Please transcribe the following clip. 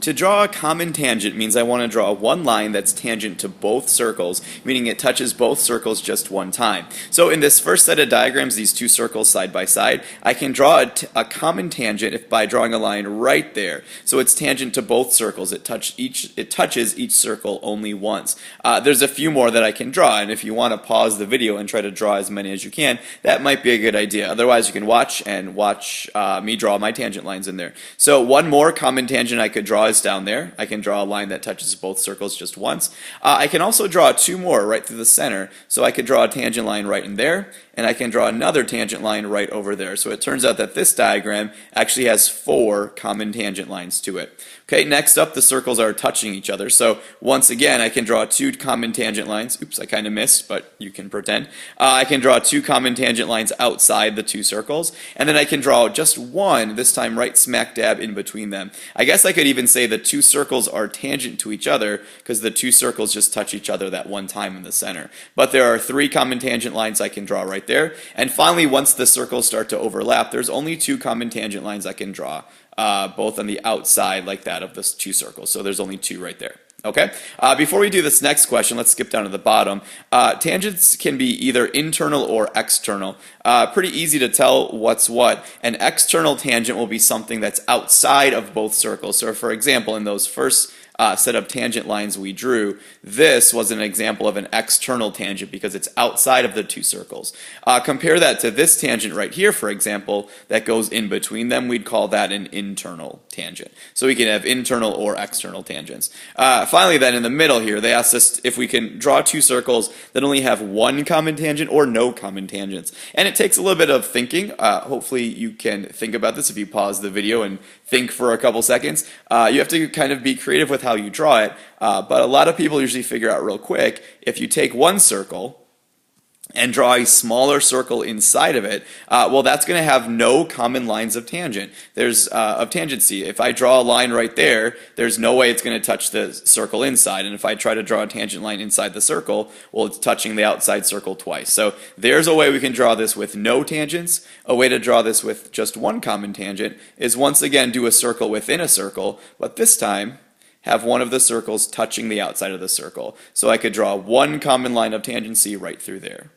To draw a common tangent means I want to draw one line that's tangent to both circles, meaning it touches both circles just one time. So in this first set of diagrams, these two circles side by side, I can draw a common tangent by drawing a line right there. So it's tangent to both circles. It touches each circle only once. There's a few more that I can draw, and if you want to pause the video and try to draw as many as you can, that might be a good idea. Otherwise, you can watch me draw my tangent lines in there. So one more common tangent I could draw is down there. I can draw a line that touches both circles just once. I can also draw two more right through the center. So I could draw a tangent line right in there, and I can draw another tangent line right over there. So it turns out that this diagram actually has 4 common tangent lines to it. Okay, next up, the circles are touching each other. So once again, I can draw 2 common tangent lines. Oops, I kind of missed, but you can pretend. I can draw 2 common tangent lines outside the 2 circles, and then I can draw just one, this time right smack dab in between them. I guess I could even say the 2 circles are tangent to each other because the 2 circles just touch each other that one time in the center. But there are 3 common tangent lines I can draw right there. And finally, once the circles start to overlap, there's only 2 common tangent lines I can draw, both on the outside like that of the 2 circles. So there's only 2 right there. Okay. Before we do this next question, let's skip down to the bottom. Tangents can be either internal or external. Pretty easy to tell what's what. An external tangent will be something that's outside of both circles. So for example, in those first set of tangent lines we drew, this was an example of an external tangent because it's outside of the 2 circles. Compare that to this tangent right here, for example, that goes in between them. We'd call that an internal tangent. So we can have internal or external tangents. Finally then, in the middle here, they asked us if we can draw 2 circles that only have 1 common tangent or no common tangents. And it takes a little bit of thinking. Hopefully you can think about this if you pause the video and think for a couple seconds. You have to kind of be creative with how you draw it, but a lot of people usually figure out real quick, if you take one circle and draw a smaller circle inside of it, well, that's going to have no common lines of tangent. There's of tangency. If I draw a line right there, there's no way it's going to touch the circle inside. And if I try to draw a tangent line inside the circle, well, it's touching the outside circle twice. So there's a way we can draw this with no tangents. A way to draw this with just 1 common tangent is once again do a circle within a circle, but this time have one of the circles touching the outside of the circle. So I could draw 1 common line of tangency right through there.